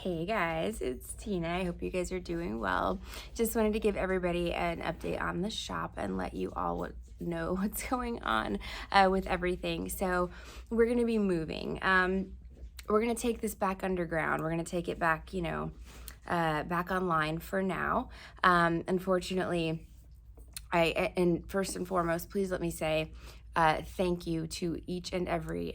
Hey guys, it's Tina. I hope you guys are doing well. Just wanted to give everybody an update on the shop and let you all know what's going on with everything. So we're going to be moving. We're going to take this back underground. We're going to take it back, back online for now. Unfortunately, and first and foremost, please let me say, thank you to each and every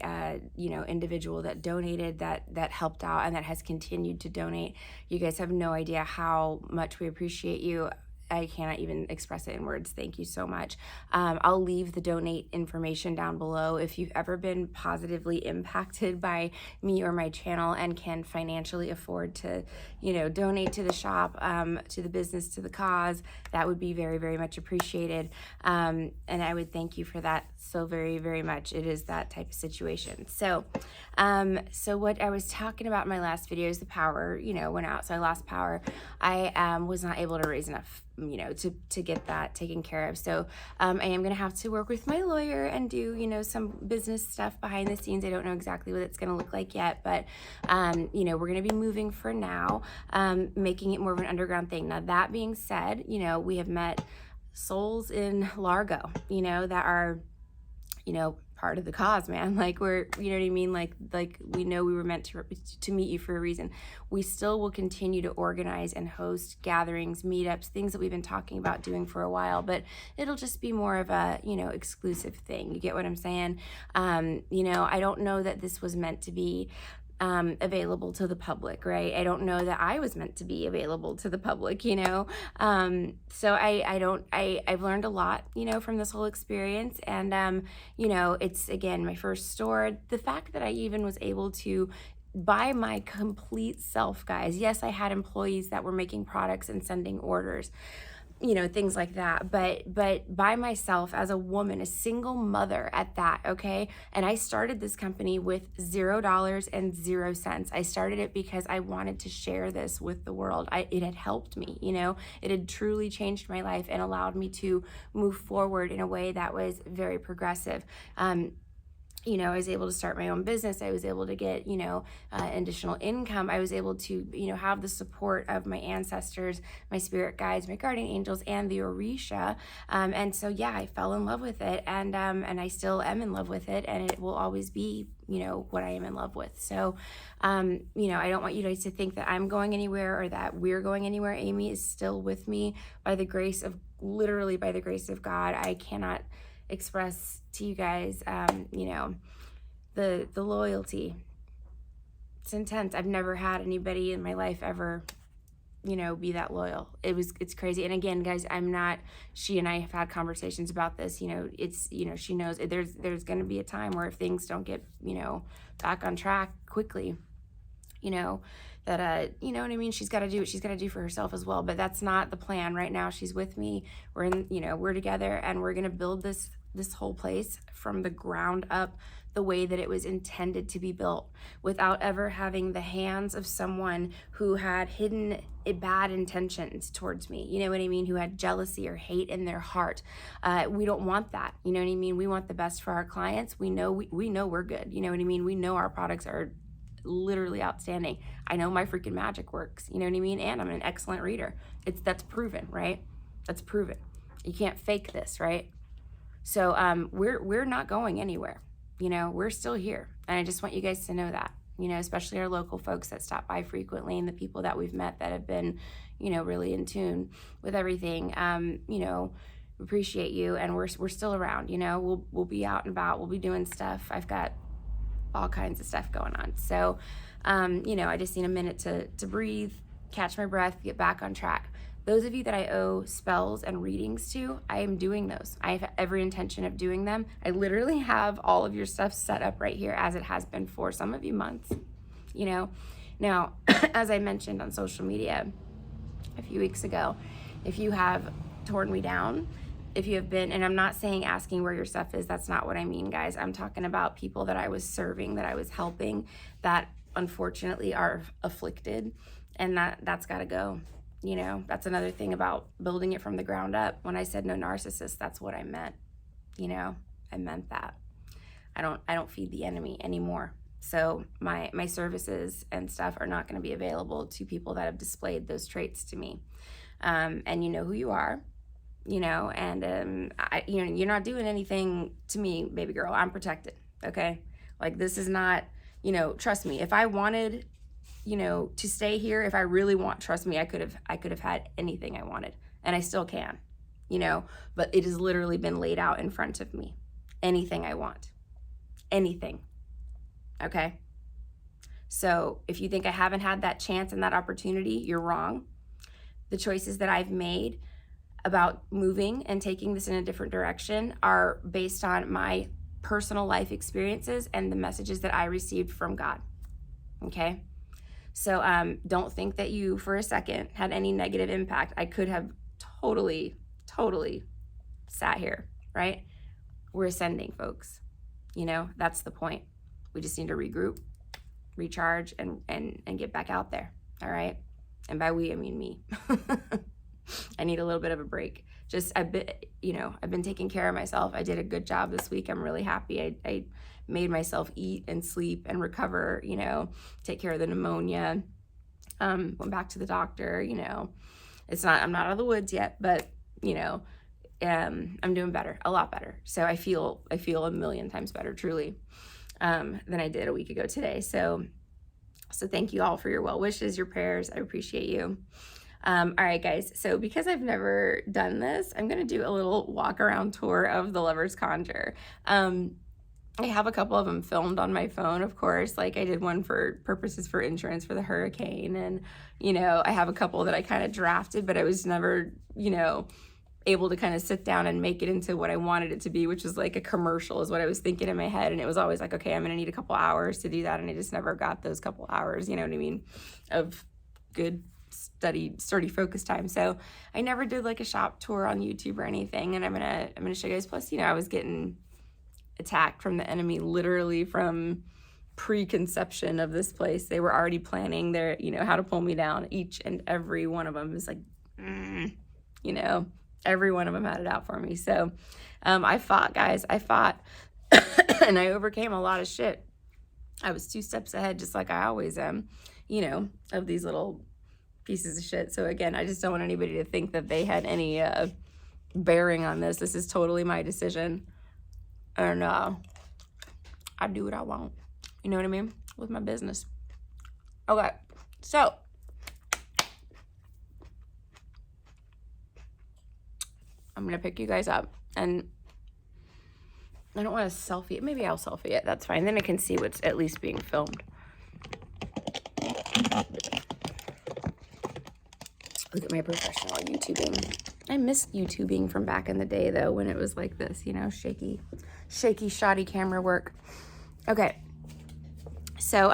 individual that donated, that helped out, and that has continued to donate. You guys have no idea how much we appreciate you. I cannot even express it in words. Thank you so much. I'll leave the donate information down below. If you've ever been positively impacted by me or my channel and can financially afford to, donate to the shop, to the business, to the cause, that would be very, very much appreciated. And I would thank you for that so very, very much. It is that type of situation. So what I was talking about in my last video is the power, went out. So I lost power. I was not able to raise enough to get that taken care of. So I am going to have to work with my lawyer and do, some business stuff behind the scenes. I don't know exactly what it's going to look like yet, but, we're going to be moving for now, making it more of an underground thing. Now, that being said, we have met souls in Largo, that are, part of the cause, man. Like we're, you know what I mean? Like we know we were meant to meet you for a reason. We still will continue to organize and host gatherings, meetups, things that we've been talking about doing for a while, but it'll just be more of a, exclusive thing. You get what I'm saying? I don't know that this was meant to be available to the public, right? I don't know that I was meant to be available to the public, so I've learned a lot, from this whole experience. And, it's again, my first store. The fact that I even was able to by my complete self, guys. Yes, I had employees that were making products and sending orders, things like that. But by myself as a woman, a single mother at that, okay? And I started this company with $0 and 0 cents. I started it because I wanted to share this with the world. It had helped me, it had truly changed my life and allowed me to move forward in a way that was very progressive. I was able to start my own business. I was able to get, additional income. I was able to, have the support of my ancestors, my spirit guides, my guardian angels, and the Orisha. And so, yeah, I fell in love with it, and I still am in love with it, and it will always be, what I am in love with. So, I don't want you guys to think that I'm going anywhere or that we're going anywhere. Amy is still with me literally by the grace of God. I cannot express to you guys, the loyalty. It's intense. I've never had anybody in my life ever, be that loyal. It's crazy. And again, guys, she and I have had conversations about this, it's, she knows there's going to be a time where if things don't get, back on track quickly, that, you know what I mean? She's got to do what she's got to do for herself as well. But that's not the plan right now. She's with me. We're together, and we're going to build this whole place from the ground up the way that it was intended to be built, without ever having the hands of someone who had hidden bad intentions towards me. You know what I mean? Who had jealousy or hate in their heart. We don't want that. You know what I mean? We want the best for our clients. We know we're good. You know what I mean? We know our products are literally outstanding. I know my freaking magic works, you know what I mean? And I'm an excellent reader. That's proven, right? That's proven. You can't fake this, right? So we're not going anywhere. We're still here. And I just want you guys to know that, especially our local folks that stop by frequently, and the people that we've met that have been, really in tune with everything. Appreciate you, and we're still around. We'll be out and about. We'll be doing stuff. I've got all kinds of stuff going on. So, I just need a minute to breathe, catch my breath, get back on track. Those of you that I owe spells and readings to, I am doing those. I have every intention of doing them. I literally have all of your stuff set up right here, as it has been for some of you months, Now, as I mentioned on social media a few weeks ago, if you have torn me down, if you have been, and I'm not saying asking where your stuff is, that's not what I mean, guys. I'm talking about people that I was serving, that I was helping, that unfortunately are afflicted, and that's got to go. That's another thing about building it from the ground up. When I said no narcissist, that's what I meant. I meant that. I don't feed the enemy anymore. So my services and stuff are not going to be available to people that have displayed those traits to me. And you know who you are, you know, and you're not doing anything to me, baby girl. I'm protected, okay? Like, this is not, you know, trust me. If I wanted, you know, to stay here, if I really want, trust me, I could have had anything I wanted, and I still can, you know, but it has literally been laid out in front of me. Anything I want, anything. Okay. So if you think I haven't had that chance and that opportunity, you're wrong. The choices that I've made about moving and taking this in a different direction are based on my personal life experiences and the messages that I received from God. Okay. So don't think that you for a second had any negative impact. I could have totally sat here, right? We're ascending, folks. You know, that's the point. We just need to regroup, recharge, and get back out there. All right. And by we, I mean me. I need a little bit of a break. I've been taking care of myself. I did a good job this week. I'm really happy. I made myself eat and sleep and recover, you know, take care of the pneumonia. Went back to the doctor, you know. I'm not out of the woods yet, but, you know, I'm doing better, a lot better. So I feel a million times better, truly, than I did a week ago today. So thank you all for your well wishes, your prayers. I appreciate you. All right, guys. So because I've never done this, I'm going to do a little walk around tour of the Lovers Conjure. I have a couple of them filmed on my phone, of course. Like, I did one for purposes for insurance for the hurricane. And, you know, I have a couple that I kind of drafted, but I was never, you know, able to kind of sit down and make it into what I wanted it to be, which was like a commercial is what I was thinking in my head. And it was always like, okay, I'm going to need a couple hours to do that. And I just never got those couple hours, you know what I mean, of good sturdy focus time. So I never did like a shop tour on YouTube or anything. And I'm going to show you guys. Plus, you know, I was getting attacked from the enemy literally from preconception of this place. They were already planning their, you know, how to pull me down. Each and every one of them is like, you know, every one of them had it out for me. So I fought, guys. I fought and I overcame a lot of shit. I was 2 steps ahead, just like I always am, you know, of these little pieces of shit. So again, I just don't want anybody to think that they had any bearing on this. This is totally my decision. And I do what I want. You know what I mean? With my business. Okay, so I'm going to pick you guys up. And I don't want to selfie it. Maybe I'll selfie it. That's fine. Then I can see what's at least being filmed. Look at my professional YouTubing. I miss YouTubing from back in the day, though, when it was like this, you know, shaky, shoddy camera work. Okay. So,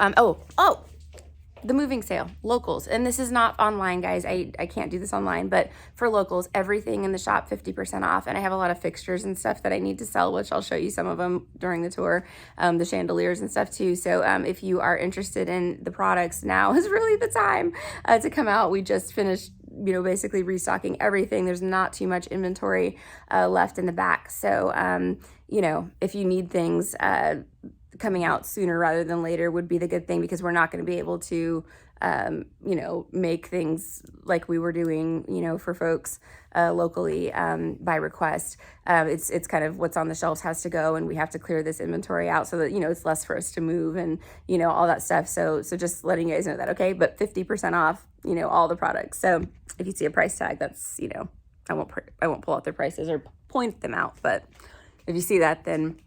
the moving sale, locals. And this is not online, guys. I can't do this online, but for locals, everything in the shop, 50% off. And I have a lot of fixtures and stuff that I need to sell, which I'll show you some of them during the tour, the chandeliers and stuff too. So if you are interested in the products, now is really the time to come out. We just finished, you know, basically restocking everything. There's not too much inventory left in the back. So, you know, if you need things, coming out sooner rather than later would be the good thing, because we're not going to be able to, you know, make things like we were doing, you know, for folks locally by request. It's kind of what's on the shelves has to go, and we have to clear this inventory out so that, you know, it's less for us to move and, you know, all that stuff. So just letting you guys know that, okay? But 50% off, you know, all the products. So if you see a price tag, that's, you know, I won't pull out their prices or point them out, but if you see that, then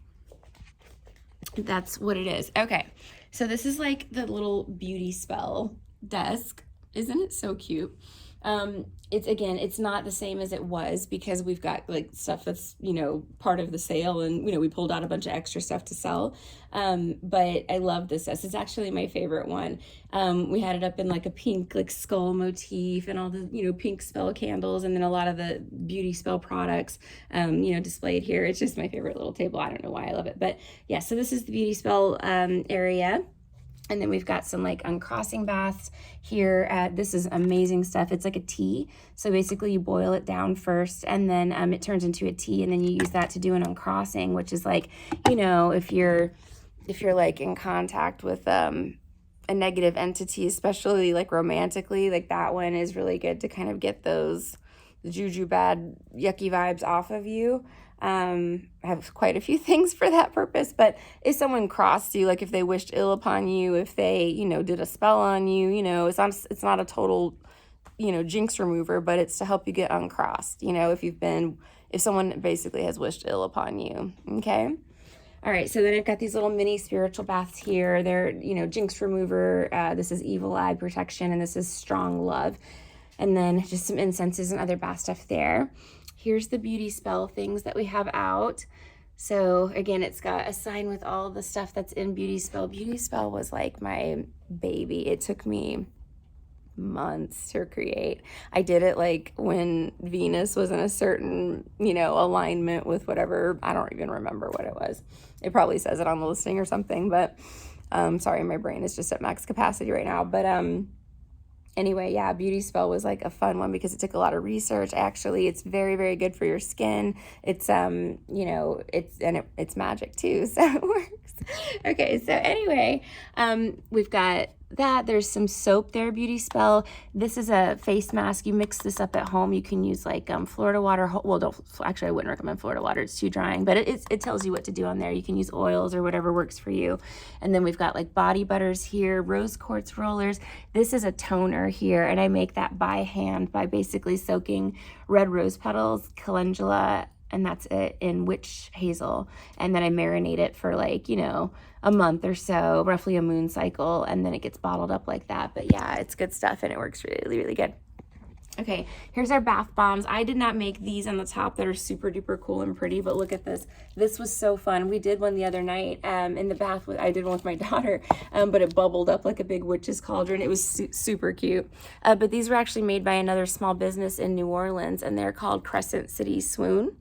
that's what it is. Okay, so this is like the little beauty spell desk. Isn't it so cute? It's not the same as it was, because we've got like stuff that's, you know, part of the sale, and, you know, we pulled out a bunch of extra stuff to sell. But I love this desk. It's actually my favorite one. We had it up in like a pink, like skull motif, and all the, you know, pink spell candles, and then a lot of the beauty spell products, you know, displayed here. It's just my favorite little table. I don't know why I love it, but yeah, so this is the beauty spell area. And then we've got some like uncrossing baths here. This is amazing stuff. It's like a tea. So basically you boil it down first, and then it turns into a tea, and then you use that to do an uncrossing, which is like, you know, if you're if you're like in contact with a negative entity, especially like romantically, like that one is really good to kind of get those juju bad yucky vibes off of you. I have quite a few things for that purpose, but if someone crossed you, like if they wished ill upon you, if they, did a spell on you, it's not a total, jinx remover, but it's to help you get uncrossed, if someone basically has wished ill upon you. Okay. All right, so then I've got these little mini spiritual baths here. They're, jinx remover. This is evil eye protection, and this is strong love. And then just some incenses and other bath stuff there. Here's the beauty spell things that we have out. So again, it's got a sign with all the stuff that's in beauty spell. Beauty spell was like my baby. It took me months to create. I did it like when Venus was in a certain, alignment with whatever. I don't even remember what it was. It probably says it on the listing or something, but sorry, my brain is just at max capacity right now. But anyway, yeah, beauty spell was like a fun one because it took a lot of research. Actually, it's very, very good for your skin. It's it's magic too, so it works. Okay, so anyway, we've got that. There's some soap there, beauty spell. This is a face mask. You mix this up at home. You can use like Florida water. Well, I wouldn't recommend Florida water. It's too drying, but it tells you what to do on there. You can use oils or whatever works for you. And then we've got like body butters here, rose quartz rollers. This is a toner here, and I make that by hand by basically soaking red rose petals, calendula, and that's it, in witch hazel. And then I marinate it for like, a month or so, roughly a moon cycle, and then it gets bottled up like that. But yeah, it's good stuff and it works really, really good. Okay, here's our bath bombs. I did not make these on the top that are super duper cool and pretty, but look at this. This was so fun. We did one the other night in the bath. I did one with my daughter, but it bubbled up like a big witch's cauldron. It was super cute. But these were actually made by another small business in New Orleans, and they're called Crescent City Swoon.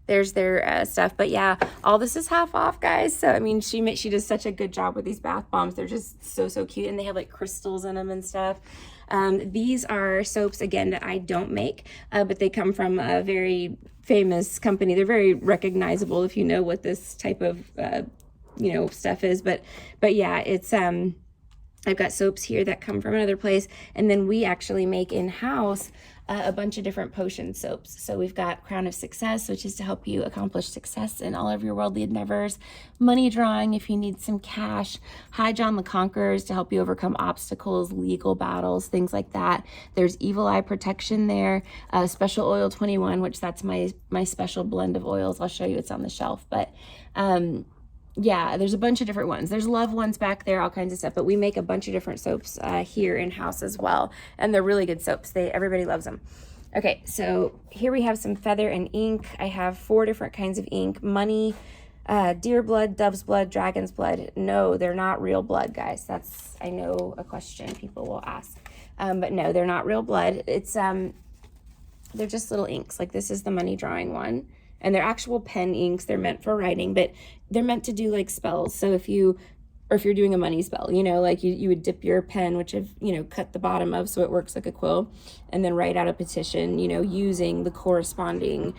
There's their stuff. But yeah, all this is half off, guys. So, I mean, she does such a good job with these bath bombs. They're just so cute. And they have like crystals in them and stuff. These are soaps, again, that I don't make, but they come from a very famous company. They're very recognizable if you know what this type of, stuff is. But yeah, it's, I've got soaps here that come from another place. And then we actually make in-house a bunch of different potion soaps. So we've got Crown of Success, which is to help you accomplish success in all of your worldly endeavors. Money Drawing, if you need some cash. High John the Conquerors, to help you overcome obstacles, legal battles, things like that. There's Evil Eye Protection there. Special Oil 21, which that's my special blend of oils. I'll show you, it's on the shelf. But yeah, there's a bunch of different ones. There's love ones back there, all kinds of stuff. But we make a bunch of different soaps here in-house as well. And they're really good soaps. Everybody loves them. Okay, so here we have some feather and ink. I have 4 different kinds of ink. Money, deer blood, dove's blood, dragon's blood. No, they're not real blood, guys. That's, I know, a question people will ask. But no, they're not real blood. It's they're just little inks. Like this is the Money Drawing one. And they're actual pen inks. They're meant for writing, but they're meant to do like spells. So if you're doing a money spell, like you would dip your pen, which have, cut the bottom of so it works like a quill, and then write out a petition, using the corresponding,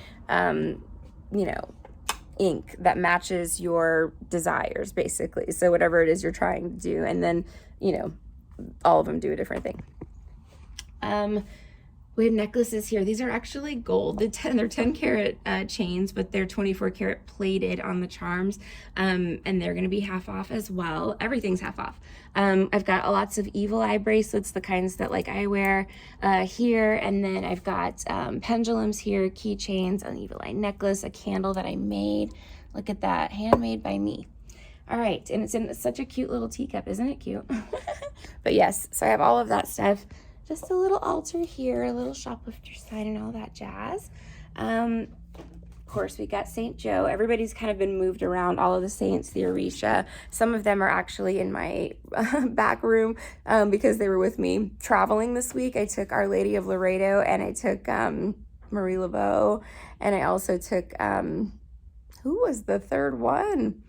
ink that matches your desires, basically. So whatever it is you're trying to do, and then, all of them do a different thing. We have necklaces here. These are actually gold. They're 10 karat chains, but they're 24 karat plated on the charms. And they're going to be half off as well. Everything's half off. I've got lots of evil eye bracelets, the kinds that like I wear here. And then I've got pendulums here, keychains, an evil eye necklace, a candle that I made. Look at that, handmade by me. All right, and it's in such a cute little teacup. Isn't it cute? But yes, so I have all of that stuff. Just a little altar here, a little shoplifter sign and all that jazz. Of course, we got St. Joe. Everybody's kind of been moved around, all of the saints, the Orisha. Some of them are actually in my back room because they were with me traveling this week. I took Our Lady of Laredo, and I took Marie Laveau, and I also took, who was the third one?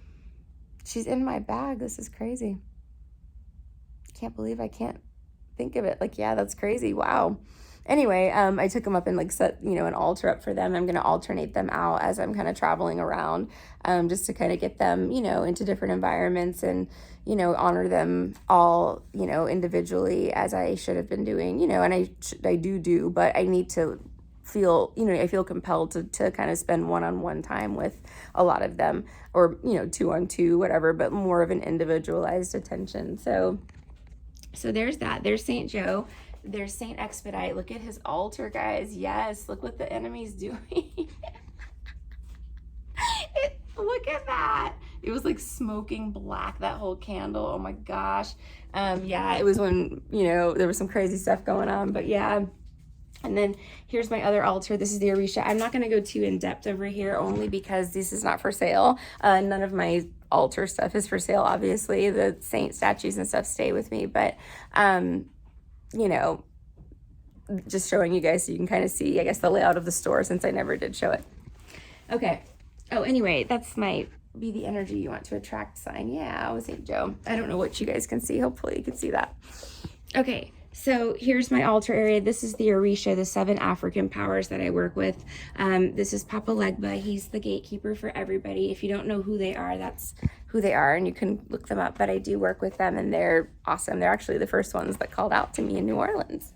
She's in my bag. This is crazy. Can't believe I can't think of it. Like, yeah, that's crazy. Wow. anyway, I took them up and like set, you know, an altar up for them. I'm going to alternate them out as I'm kind of traveling around, just to kind of get them, you know, into different environments and, you know, honor them all, you know, individually as I should have been doing, you know, and I do, but I need to feel, you know, I feel compelled to kind of spend one-on-one time with a lot of them, or, you know, two-on-two, whatever, but more of an individualized attention. So there's that. There's St. Joe. There's St. Expedite. Look at his altar, guys. Yes, look what the enemy's doing. Look at that. It was like smoking black, that whole candle. Oh my gosh. Yeah, it was when, you know, there was some crazy stuff going on, but yeah. And then here's my other altar. This is the Orisha. I'm not going to go too in depth over here, only because this is not for sale. None of my altar stuff is for sale, obviously. The saint statues and stuff stay with me, but you know, just showing you guys so you can kind of see, I guess, the layout of the store, since I never did show it. Okay. Oh, anyway, that's my be the energy you want to attract sign. Yeah, with St. Joe. I don't know what you guys can see. Hopefully you can see that. Okay. So here's my altar area. This is the Orisha, the 7 African powers that I work with. This is Papa Legba. He's the gatekeeper for everybody. If you don't know who they are, that's who they are, and you can look them up. But I do work with them, and they're awesome. They're actually the first ones that called out to me in New Orleans.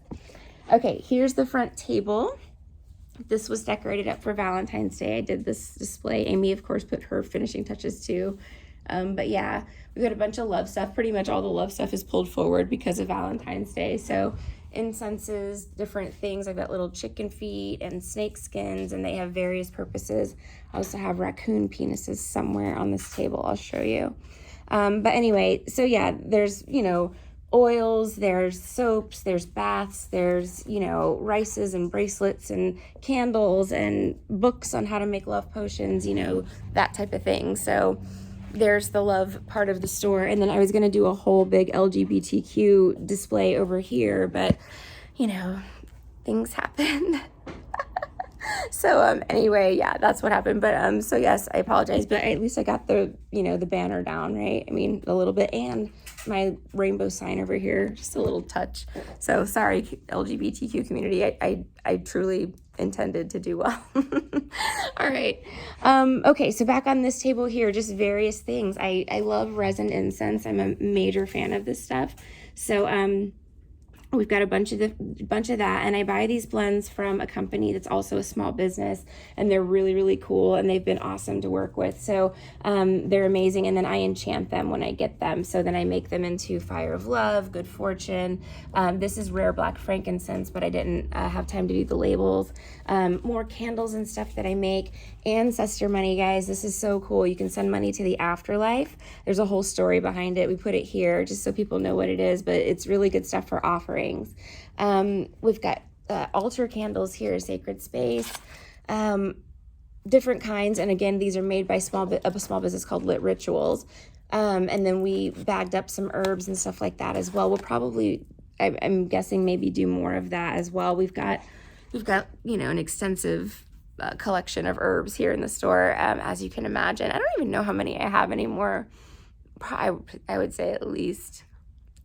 Okay, here's the front table. This was decorated up for Valentine's Day. I did this display. Amy, of course, put her finishing touches too. But yeah, we've got a bunch of love stuff. Pretty much all the love stuff is pulled forward because of Valentine's Day. So incenses, different things. I've got little chicken feet and snake skins, and they have various purposes. I also have raccoon penises somewhere on this table. I'll show you. But anyway, so yeah, there's, you know, oils, there's soaps, there's baths, there's, you know, rices and bracelets and candles and books on how to make love potions, you know, that type of thing. So there's the love part of the store. And then I was going to do a whole big LGBTQ display over here, but, you know, things happen. So anyway, yeah, that's what happened. But so yes, I apologize, but at least I got the, you know, the banner down, right? I mean, a little bit, and my rainbow sign over here, just a little touch. So sorry, LGBTQ community. I truly intended to do well. All right. Okay, so back on this table here, just various things. I love resin incense. I'm a major fan of this stuff. So we've got a bunch of that, and I buy these blends from a company that's also a small business, and they're really, really cool, and they've been awesome to work with. So they're amazing, and then I enchant them when I get them. So then I make them into Fire of Love, Good Fortune. This is rare black frankincense, but I didn't have time to do the labels. More candles and stuff that I make. Ancestor money, guys. This is so cool. You can send money to the afterlife. There's a whole story behind it. We put it here just so people know what it is, but it's really good stuff for offering. We've got altar candles here, Sacred Space, different kinds, and again, these are made by a small business called Lit Rituals, and then we bagged up some herbs and stuff like that as well. We'll probably, I'm guessing, maybe do more of that as well. We've got you know, an extensive collection of herbs here in the store, as you can imagine. I don't even know how many I have anymore. I would say at least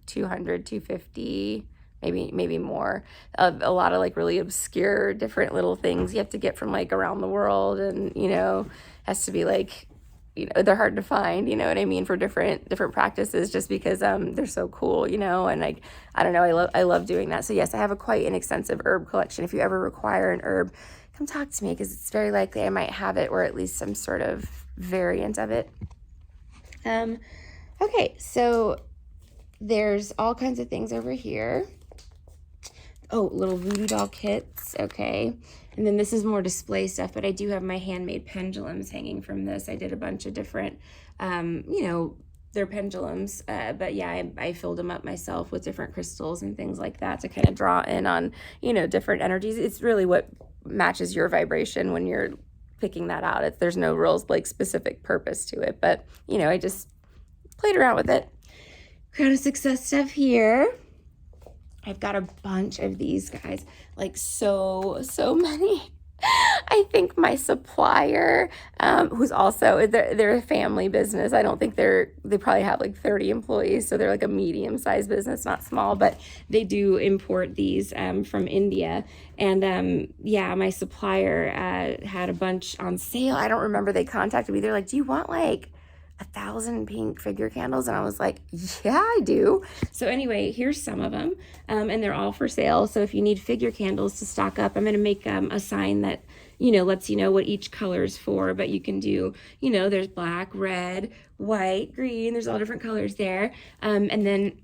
200, 250, maybe more. A lot of like really obscure different little things you have to get from like around the world, and, you know, has to be like, you know, they're hard to find, you know what I mean, for different practices, just because they're so cool, you know, and like, I don't know, I love doing that. So yes, I have quite an extensive herb collection. If you ever require an herb, come talk to me, because it's very likely I might have it, or at least some sort of variant of it. Okay, so there's all kinds of things over here. Oh, little voodoo doll kits. Okay. And then this is more display stuff, but I do have my handmade pendulums hanging from this. I did a bunch of different, you know, they're pendulums, but yeah, I filled them up myself with different crystals and things like that to kind of draw in on, you know, different energies. It's really what matches your vibration when you're picking that out. There's no real like specific purpose to it, but, you know, I just played around with it. Crown of Success stuff here. I've got a bunch of these, guys, like so many. I think my supplier, who's also, they're a family business. I don't think they probably have like 30 employees. So they're like a medium-sized business, not small, but they do import these from India. And yeah, my supplier had a bunch on sale. I don't remember, they contacted me. They're like, do you want like 1,000 pink figure candles? And I was like, yeah, I do. So anyway, here's some of them, and they're all for sale. So if you need figure candles to stock up, I'm going to make a sign that, you know, lets you know what each color is for, but you can do, you know, there's black, red, white, green, there's all different colors there. And then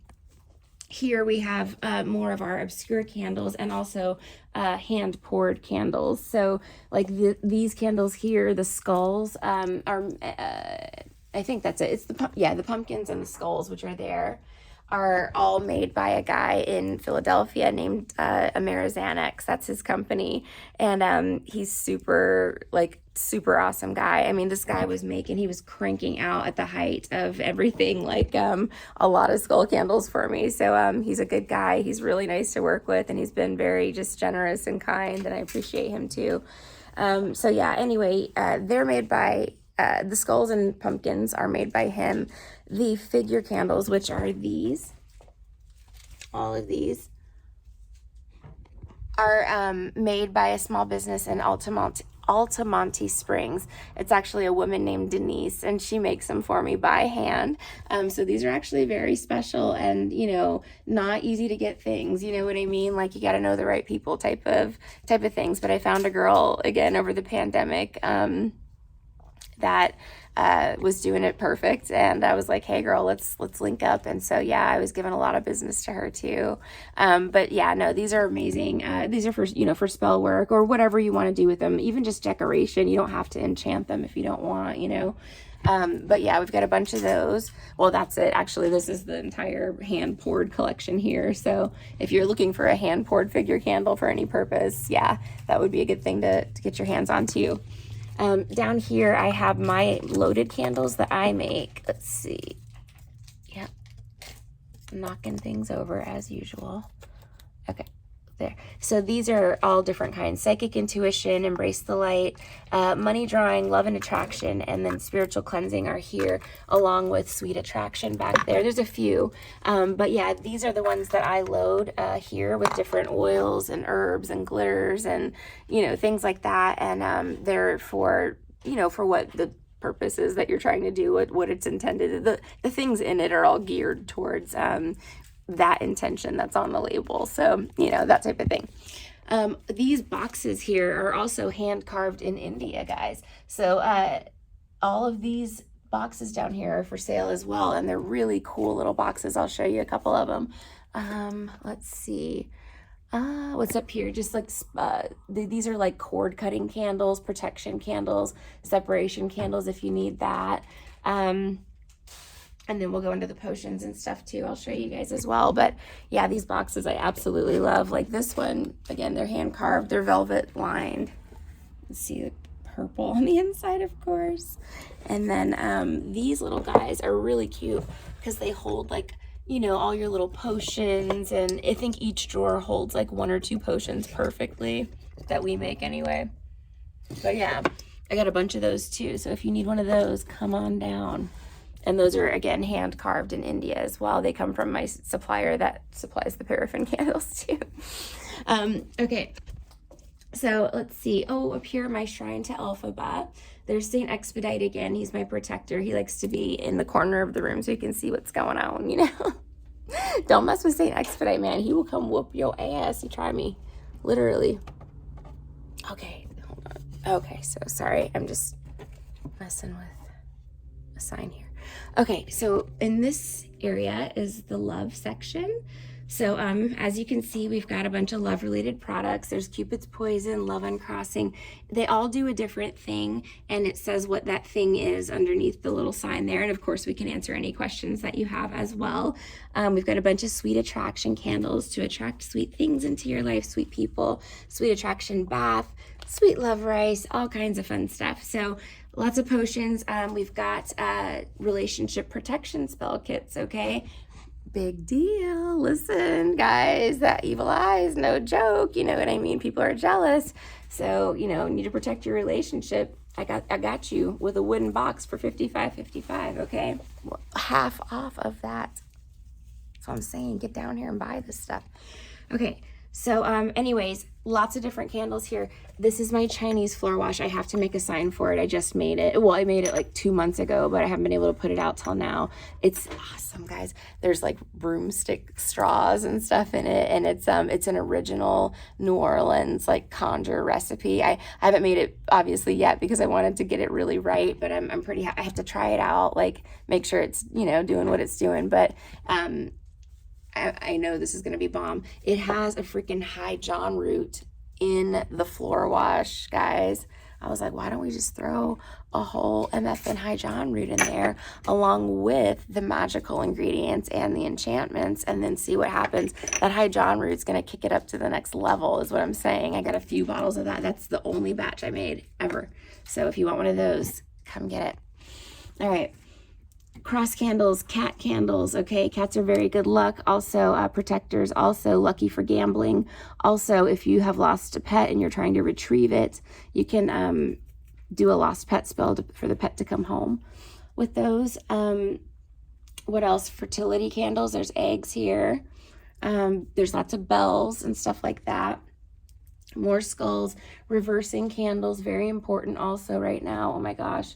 here we have more of our obscure candles, and also hand poured candles. So like these candles here, the skulls are, I think that's it. It's the pumpkins and the skulls, which are there, are all made by a guy in Philadelphia named Amerizanix. That's his company. And he's super awesome guy. I mean, this guy he was cranking out at the height of everything, like a lot of skull candles for me. So he's a good guy. He's really nice to work with, and he's been very just generous and kind, and I appreciate him too. So yeah, anyway, they're made by the skulls and pumpkins are made by him. The figure candles, which are these, all of these, are made by a small business in Altamonte Springs. It's actually a woman named Denise, and she makes them for me by hand. So these are actually very special, and, you know, not easy to get things, you know what I mean? Like, you got to know the right people type of things. But I found a girl, again, over the pandemic, that was doing it perfect, and I was like, hey girl, let's link up. And so yeah, I was giving a lot of business to her too. But yeah, no, these are amazing. These are for, you know, for spell work or whatever you want to do with them, even just decoration. You don't have to enchant them if you don't want, you know. But yeah, we've got a bunch of those. Well, that's it. Actually, this is the entire hand poured collection here. So if you're looking for a hand poured figure candle for any purpose, yeah, that would be a good thing to get your hands on too. Down here, I have my loaded candles that I make. Let's see. Yep. Knocking things over as usual. Okay. There. So these are all different kinds: psychic intuition, embrace the light, money drawing, love and attraction, and then spiritual cleansing are here, along with sweet attraction back there. There's a few, but yeah, these are the ones that I load here with different oils and herbs and glitters and, you know, things like that. And they're for, you know, for what the purposes that you're trying to do, what it's intended. The things in it are all geared towards that intention that's on the label. So, you know, that type of thing. These boxes here are also hand carved in India, guys. So all of these boxes down here are for sale as well, and they're really cool little boxes. I'll show you a couple of them. Let's see. What's up here? Just like these are like cord cutting candles, protection candles, separation candles if you need that. And then we'll go into the potions and stuff too. I'll show you guys as well. But yeah, these boxes I absolutely love. Like this one, again, they're hand carved. They're velvet lined. Let's see the purple on the inside, of course. And then these little guys are really cute because they hold, like, you know, all your little potions. And I think each drawer holds like 1 or 2 potions perfectly that we make anyway. But yeah, I got a bunch of those too. So if you need one of those, come on down. And those are, again, hand carved in India as well. They come from my supplier that supplies the paraffin candles too. Okay, so let's see. Oh, up here, my shrine to Alphabet. There's Saint Expedite again. He's my protector. He likes to be in the corner of the room so you can see what's going on, you know. Don't mess with Saint Expedite, man. He will come whoop your ass. You try me, literally. Okay, hold on. Okay, so sorry. I'm just messing with a sign here. Okay, so in this area is the love section. So as you can see, we've got a bunch of love related products. There's Cupid's Poison, Love Uncrossing. They all do a different thing, and it says what that thing is underneath the little sign there. And of course, we can answer any questions that you have as well. We've got a bunch of sweet attraction candles to attract sweet things into your life, sweet people, sweet attraction bath, sweet love rice, all kinds of fun stuff. So lots of potions. We've got relationship protection spell kits, okay? Big deal. Listen, guys, that evil eye is no joke. You know what I mean? People are jealous. So, need to protect your relationship. I got you with a wooden box for $55.55, okay? Well, half off of that. So I'm saying, get down here and buy this stuff. Okay, so anyways, lots of different candles here. This is my Chinese floor wash. I have to make a sign for it. I just made it. Well, I made it like 2 months ago, but I haven't been able to put it out till now. It's awesome, guys. There's like broomstick straws and stuff in it, and it's an original New Orleans like conjure recipe. I haven't made it obviously yet because I wanted to get it really right, but I'm pretty. I have to try it out, like make sure it's doing what it's doing, but I know this is going to be bomb. It has a freaking high John root in the floor wash, guys. I was like, why don't we just throw a whole MF and high John root in there along with the magical ingredients and the enchantments, and then see what happens. That high John root's going to kick it up to the next level is what I'm saying. I got a few bottles of that. That's the only batch I made ever. So if you want one of those, come get it. All right. Cross candles, cat candles, okay? Cats are very good luck. Also, protectors, also lucky for gambling. Also, if you have lost a pet and you're trying to retrieve it, you can do a lost pet spell for the pet to come home with those. What else? Fertility candles. There's eggs here. There's lots of bells and stuff like that. More skulls. Reversing candles, very important also right now. Oh my gosh.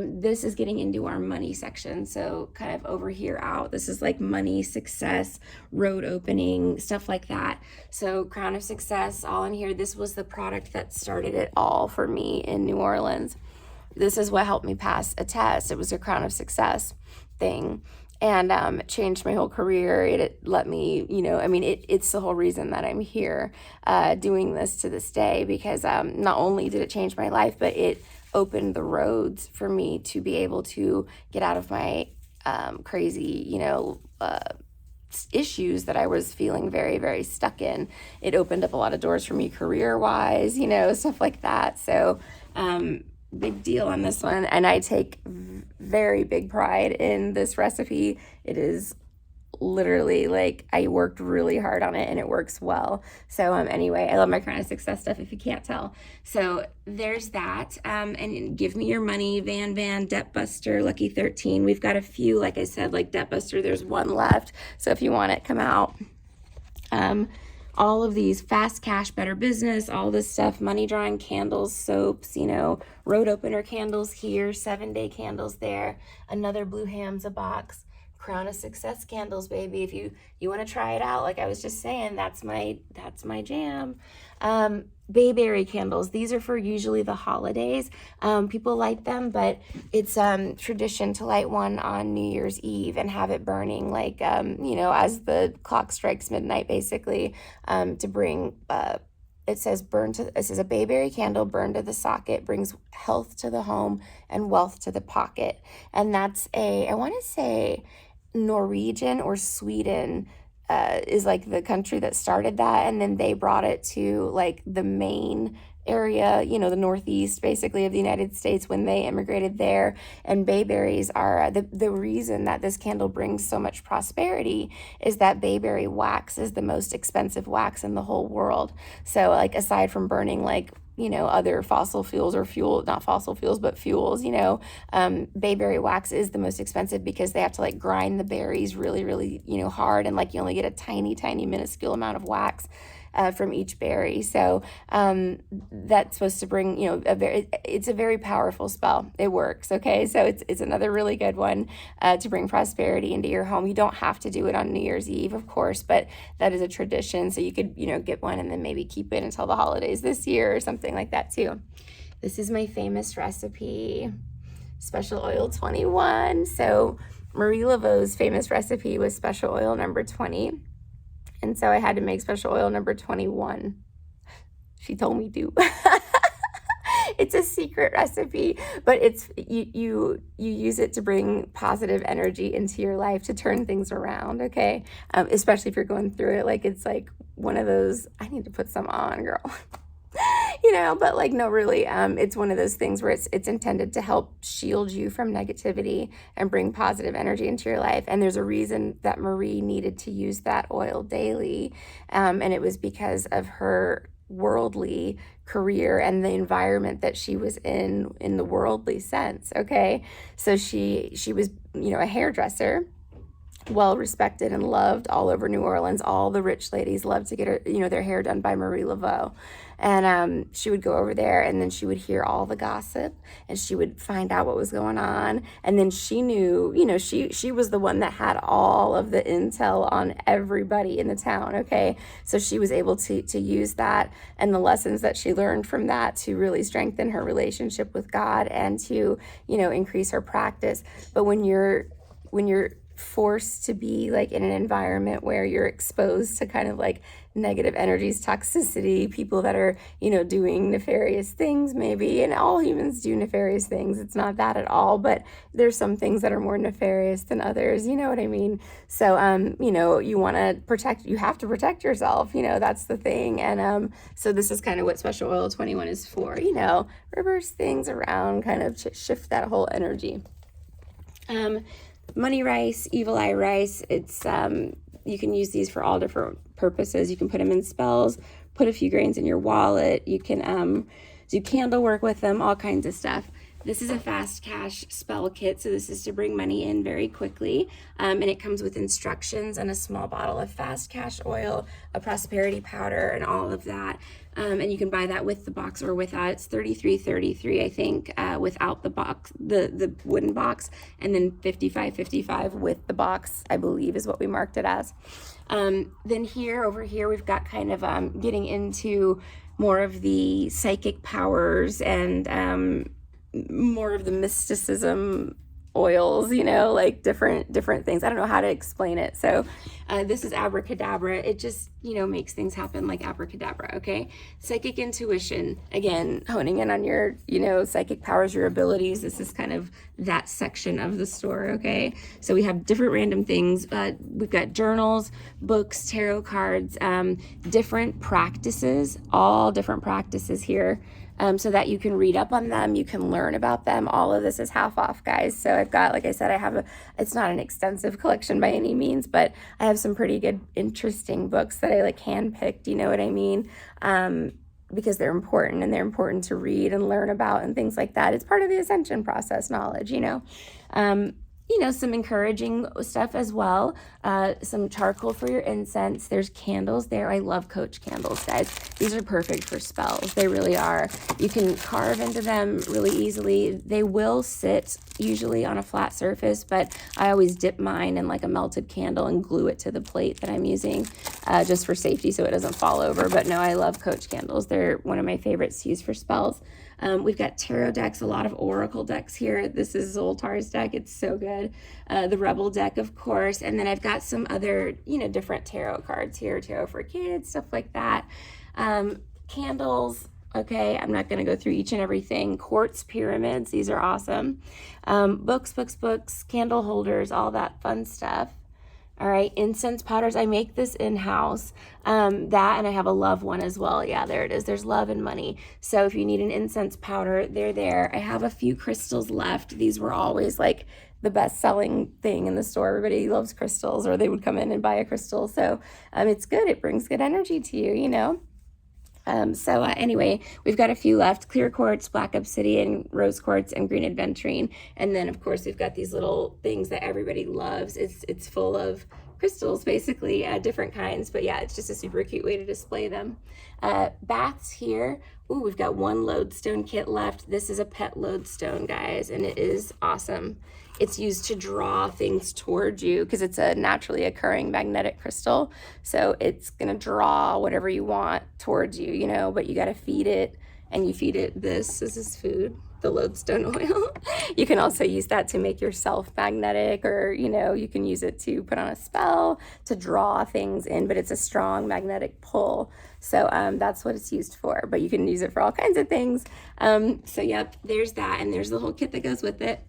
This is getting into our money section. So kind of over here out, this is like money, success, road opening, stuff like that. So crown of success, all in here. This was the product that started it all for me in New Orleans. This is what helped me pass a test. It was a crown of success thing. And it changed my whole career. It let me, it's the whole reason that I'm here doing this to this day, because not only did it change my life, but it opened the roads for me to be able to get out of my crazy, issues that I was feeling very, very stuck in. It opened up a lot of doors for me career-wise, stuff like that. So big deal on this one. And I take very big pride in this recipe. It is literally like I worked really hard on it and it works well. So anyway, I love my crown of success stuff if you can't tell. So there's that. And give me your money, Van, Debt Buster, Lucky 13. We've got a few, like I said, like Debt Buster, there's one left. So if you want it, come out. All of these fast cash, better business, all this stuff, money drawing candles, soaps, road opener candles here, 7-day candles there, another Blue Hams a box. Crown of success candles, baby. If you want to try it out, like I was just saying, that's my jam. Bayberry candles. These are for usually the holidays. People light them, but it's tradition to light one on New Year's Eve and have it burning like as the clock strikes midnight, basically, to bring it says a bayberry candle burned to the socket brings health to the home and wealth to the pocket. And that's I want to say Norwegian or Sweden is like the country that started that, and then they brought it to like the main area, the northeast basically of the United States when they immigrated there. And bayberries are the reason that this candle brings so much prosperity is that bayberry wax is the most expensive wax in the whole world. So like aside from burning like other fossil fuels or not fossil fuels, but fuels, bayberry wax is the most expensive because they have to like grind the berries really, really, hard. And like you only get a tiny, tiny minuscule amount of wax from each berry. So that's supposed to bring, it's a very powerful spell. It works. Okay. So it's another really good one to bring prosperity into your home. You don't have to do it on New Year's Eve, of course, but that is a tradition. So you could, get one and then maybe keep it until the holidays this year or something like that too. This is my famous recipe, Special Oil 21. So Marie Laveau's famous recipe was Special Oil number 20. And so I had to make Special Oil number 21. She told me to. It's a secret recipe, but it's you use it to bring positive energy into your life, to turn things around, okay? Especially if you're going through it. Like it's like one of those, I need to put some on, girl. but like, no, really, it's one of those things where it's intended to help shield you from negativity and bring positive energy into your life. And there's a reason that Marie needed to use that oil daily. And it was because of her worldly career and the environment that she was in the worldly sense. Okay. So she was, a hairdresser, well respected and loved all over New Orleans. All the rich ladies loved to get their hair done by Marie Laveau. And she would go over there, and then she would hear all the gossip, and she would find out what was going on. And then she knew, she was the one that had all of the intel on everybody in the town. Okay. So she was able to use that and the lessons that she learned from that to really strengthen her relationship with God and to, increase her practice. But when you're forced to be like in an environment where you're exposed to kind of like negative energies, toxicity, people that are, doing nefarious things maybe, and all humans do nefarious things. It's not that at all, but there's some things that are more nefarious than others, you know what I mean? So, you have to protect yourself, that's the thing. And so this is kind of what Special Oil 21 is for, reverse things around, kind of shift that whole energy. Money rice, evil eye rice, it's you can use these for all different purposes. You can put them in spells, put a few grains in your wallet. You can do candle work with them, all kinds of stuff. This is a fast cash spell kit, so this is to bring money in very quickly, and it comes with instructions and a small bottle of fast cash oil, a prosperity powder, and all of that. And you can buy that with the box or without. It's $33.33, I think, without the box, the wooden box, and then $55.55 with the box, I believe, is what we marked it as. Then over here, we've got kind of getting into more of the psychic powers and more of the mysticism oils, like different things. I don't know how to explain it. So this is abracadabra. It just, makes things happen like abracadabra. Okay. Psychic intuition, again, honing in on your, psychic powers, your abilities. This is kind of that section of the store. Okay. So we have different random things. We've got journals, books, tarot cards, different practices, all different practices here. So that you can read up on them, you can learn about them. All of this is half off, guys. So I've got, like I said, it's not an extensive collection by any means, but I have some pretty good, interesting books that I like handpicked, you know what I mean? Because they're important and they're important to read and learn about and things like that. It's part of the ascension process knowledge, some encouraging stuff as well. Some charcoal for your incense. There's candles there. I love Coach candles, guys. These are perfect for spells. They really are. You can carve into them really easily. They will sit usually on a flat surface, but I always dip mine in like a melted candle and glue it to the plate that I'm using just for safety so it doesn't fall over. But no, I love Coach candles. They're one of my favorites to use for spells. We've got tarot decks, a lot of oracle decks here. This is Zoltar's deck. It's so good. The Rebel deck, of course. And then I've got some other, different tarot cards here, tarot for kids, stuff like that. Candles. Okay, I'm not going to go through each and everything. Quartz pyramids. These are awesome. Books, candle holders, all that fun stuff. All right, incense powders. I make this in-house. That, and I have a love one as well. Yeah, there it is. There's love and money. So if you need an incense powder, they're there. I have a few crystals left. These were always like the best-selling thing in the store. Everybody loves crystals, or they would come in and buy a crystal. So it's good. It brings good energy to you, Anyway, we've got a few left: clear quartz, black obsidian, rose quartz, and green aventurine. And then, of course, we've got these little things that everybody loves. It's full of crystals, basically, different kinds. But yeah, it's just a super cute way to display them. Baths here. Ooh, we've got one lodestone kit left. This is a pet lodestone, guys, and it is awesome. It's used to draw things towards you because it's a naturally occurring magnetic crystal. So it's going to draw whatever you want towards you, but you got to feed it, and you feed it this is food, the lodestone oil. You can also use that to make yourself magnetic, or, you can use it to put on a spell to draw things in, but it's a strong magnetic pull. So that's what it's used for, but you can use it for all kinds of things. So yep, there's that. And there's the whole kit that goes with it.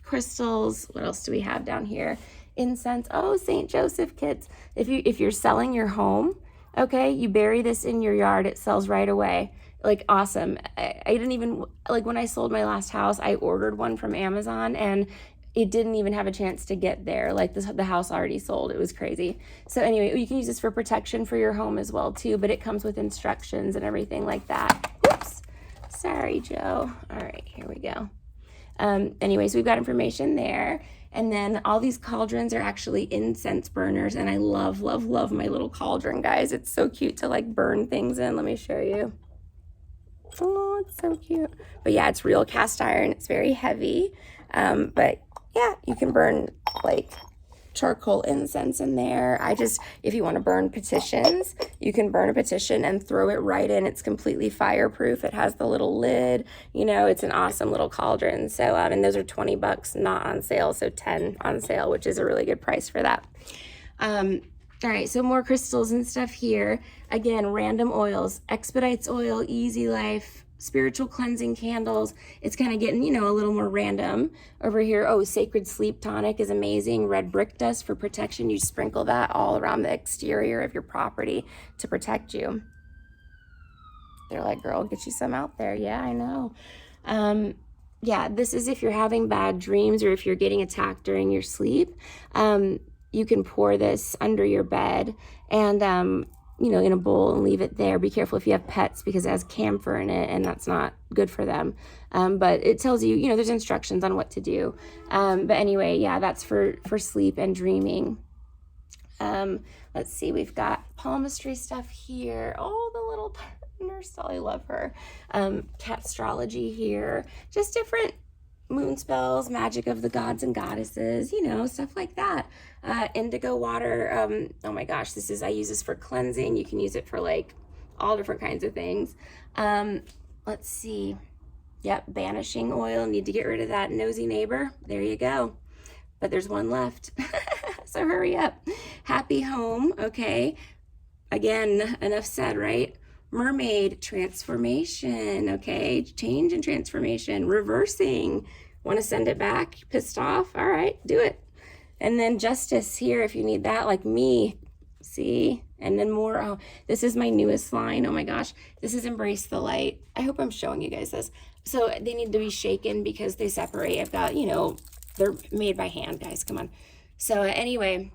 Crystals. What else do we have down here? Incense. Oh, St. Joseph kits. If you're selling your home, Okay, you bury this in your yard, it sells right away. Like, awesome. I didn't even, like, when I sold my last house, I ordered one from Amazon, and it didn't even have a chance to get there. Like, the house already sold. It was crazy. So anyway, you can use this for protection for your home as well too, but it comes with instructions and everything like that. Oops, sorry, Joe. All right, here we go. Anyways, we've got information there. And then all these cauldrons are actually incense burners, and I love, love, love my little cauldron, guys. It's so cute to like burn things in. Let me show you. Oh, it's so cute. But yeah, it's real cast iron. It's very heavy. But yeah, you can burn like charcoal incense in there. If you want to burn petitions, you can burn a petition and throw it right in. It's completely fireproof. It has the little lid, it's an awesome little cauldron. So, and those are $20, not on sale. So 10 on sale, which is a really good price for that. All right, so more crystals and stuff here. Again, random oils, Expedites oil, Easy Life, spiritual cleansing candles. It's kind of getting, a little more random over here. Oh, Sacred Sleep Tonic is amazing. Red brick dust for protection. You sprinkle that all around the exterior of your property to protect you. They're like, girl, get you some out there. Yeah, I know. Yeah, this is if you're having bad dreams or if you're getting attacked during your sleep. You can pour this under your bed and, in a bowl and leave it there. Be careful if you have pets because it has camphor in it and that's not good for them. But it tells you, there's instructions on what to do. But anyway, yeah, that's for sleep and dreaming. Let's see, we've got palmistry stuff here. Oh, the little nurse doll, I love her. Cat astrology here. Just different moon spells, magic of the gods and goddesses, stuff like that. Indigo water. Oh my gosh, I use this for cleansing. You can use it for like all different kinds of things. Let's see. Yep, banishing oil. Need to get rid of that nosy neighbor. There you go. But there's one left. So hurry up. Happy home. Okay. Again, enough said, right? Mermaid transformation. Okay. Change and transformation. Reversing. Want to send it back? Pissed off? All right, do it. And then justice here if you need that, like me. See? And then more. Oh, this is my newest line. Oh my gosh. This is Embrace the Light. I hope I'm showing you guys this. So they need to be shaken because they separate. I've got, they're made by hand, guys. Come on. So anyway,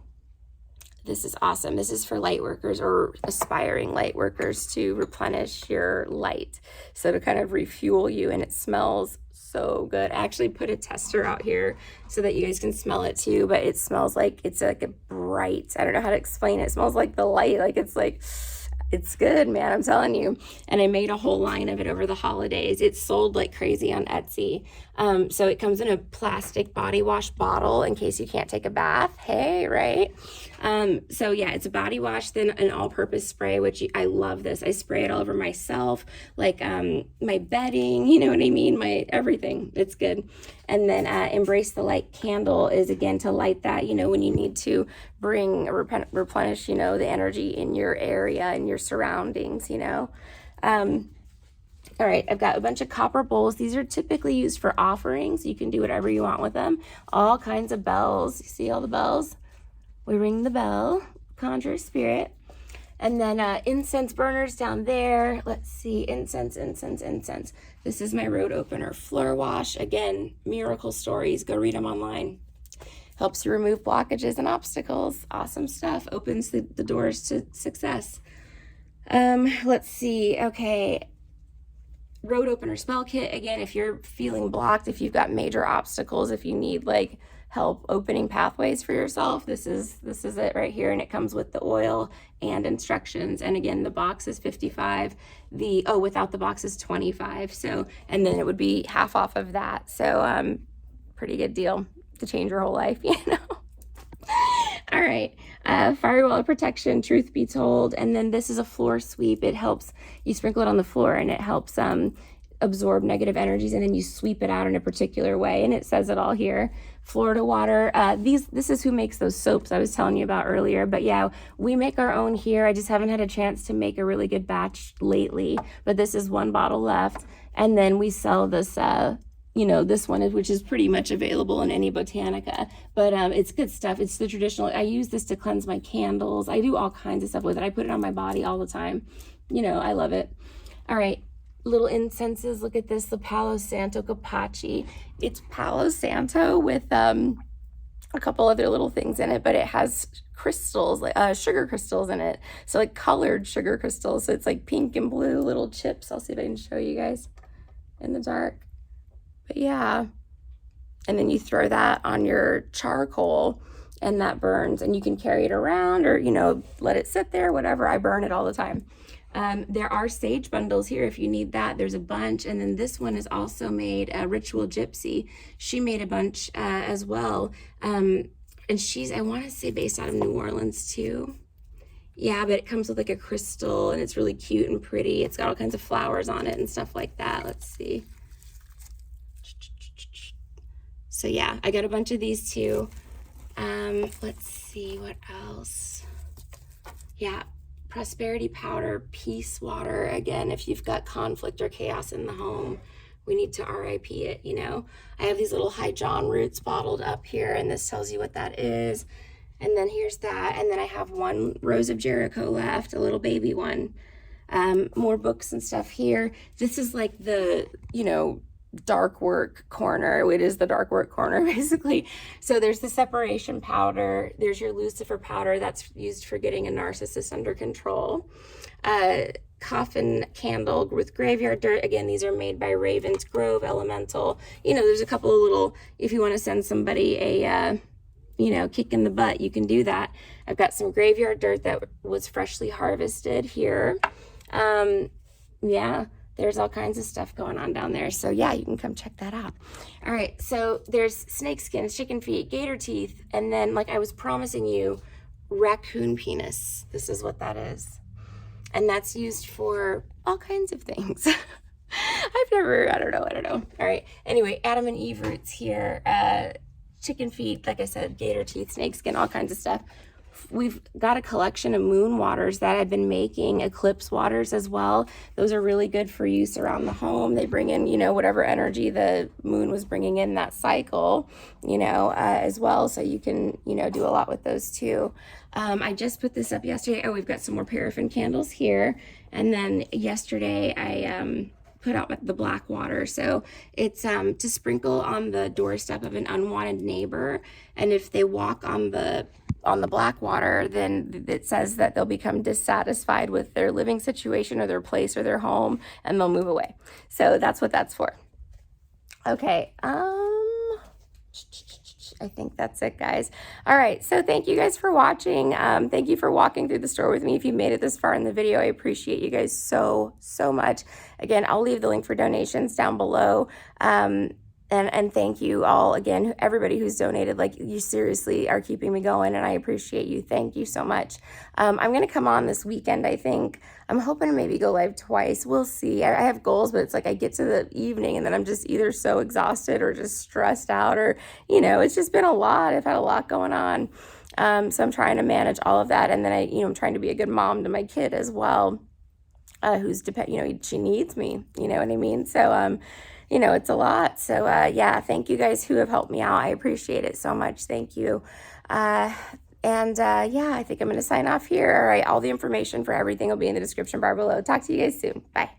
this is awesome. This is for light workers or aspiring light workers to replenish your light. So to kind of refuel you, and it smells so good. I actually put a tester out here so that you guys can smell it too, but it smells like it's like a bright, I don't know how to explain it. It smells like the light. It's good, man, I'm telling you. And I made a whole line of it over the holidays. It's sold like crazy on Etsy. So it comes in a plastic body wash bottle in case you can't take a bath. Hey, right? So yeah, it's a body wash, then an all-purpose spray, which I love this. I spray it all over myself, like my bedding, you know what I mean? My everything. It's good. And then Embrace the Light candle is, again, to light that, when you need to bring, replenish, the energy in your area and your surroundings, All right, I've got a bunch of copper bowls. These are typically used for offerings. You can do whatever you want with them. All kinds of bells. You see all the bells? We ring the bell, conjure spirit. And then incense burners down there. Let's see, incense. This is my road opener. Floor wash. Again, miracle stories. Go read them online. Helps you remove blockages and obstacles. Awesome stuff. Opens the doors to success. Let's see. Okay. Road opener spell kit. Again, if you're feeling blocked, if you've got major obstacles, if you need like help opening pathways for yourself, this is it right here. And it comes with the oil and instructions. And again, the box is $55. Without the box is $25. So, and then it would be half off of that. So, pretty good deal to change your whole life, All right, firewall protection, truth be told. And then this is a floor sweep. It helps, you sprinkle it on the floor and it helps absorb negative energies, and then you sweep it out in a particular way. And it says it all here. Florida water. This is who makes those soaps I was telling you about earlier. But yeah, we make our own here. I just haven't had a chance to make a really good batch lately. But this is one bottle left. And then we sell this you know, this one is, which is pretty much available in any Botanica, but it's good stuff. It's the traditional. I use this to cleanse my candles. I do all kinds of stuff with it. I put it on my body all the time. You know, I love it. All right, little incenses. Look at this, the Palo Santo Capaci. It's Palo Santo with a couple other little things in it, but it has crystals, like sugar crystals in it. So like colored sugar crystals. So it's like pink and blue little chips. I'll see if I can show you guys in the dark. But yeah, and then you throw that on your charcoal and that burns, and you can carry it around or, you know, let it sit there, whatever. I burn it all the time. There are sage bundles here if you need that. There's a bunch. And then this one is also made, Ritual Gypsy. She made a bunch as well. And she's, I want to say based out of New Orleans too. Yeah, but it comes with like a crystal and it's really cute and pretty. It's got all kinds of flowers on it and stuff like that. Let's see. So yeah, I got a bunch of these too. Let's see what else. Yeah, prosperity powder, peace water. Again, if you've got conflict or chaos in the home, we need to RIP it, you know. I have these little High John roots bottled up here, and this tells you what that is. And then here's that. And then I have one Rose of Jericho left, a little baby one. More books and stuff here. This is like the, you know, dark work corner. It is the dark work corner basically. So there's the separation powder, there's your Lucifer powder that's used for getting a narcissist under control, coffin candle with graveyard dirt. Again, these are made by Ravens Grove Elemental. You know, there's a couple of little, if you want to send somebody a you know, kick in the butt, you can do that. I've got some graveyard dirt that was freshly harvested here. Yeah, there's all kinds of stuff going on down there. So yeah, you can come check that out. All right, so there's snake skins, chicken feet, gator teeth, and then like I was promising you, raccoon penis. This is what that is. And that's used for all kinds of things. I don't know. All right, anyway, Adam and Eve roots here, chicken feet, like I said, gator teeth, snake skin, all kinds of stuff. We've got a collection of moon waters that I've been making, eclipse waters as well. Those are really good for use around the home. They bring in, you know, whatever energy the moon was bringing in that cycle, you know, as well. So you can, you know, do a lot with those too. I just put this up yesterday. Oh, we've got some more paraffin candles here. And then yesterday I put out the black water. So it's to sprinkle on the doorstep of an unwanted neighbor. And if they walk on the black water, then it says that they'll become dissatisfied with their living situation or their place or their home, and they'll move away. So that's what that's for. Okay, I think that's it, guys. All right, so thank you guys for watching. Thank you for walking through the store with me. If you made it this far in the video, I appreciate you guys so much. Again, I'll leave the link for donations down below. And thank you all again, everybody who's donated. Like, you seriously are keeping me going, and I appreciate you. Thank you so much. I'm going to come on this weekend, I think. I'm hoping to maybe go live twice. We'll see. I have goals, but it's like I get to the evening and then I'm just either so exhausted or just stressed out, or, you know, it's just been a lot. I've had a lot going on. So I'm trying to manage all of that. And then I'm trying to be a good mom to my kid as well, who's she needs me, you know what I mean? So, you know, it's a lot. So, yeah, thank you guys who have helped me out. I appreciate it so much. Thank you. Yeah, I think I'm going to sign off here. All right, all the information for everything will be in the description bar below. Talk to you guys soon. Bye.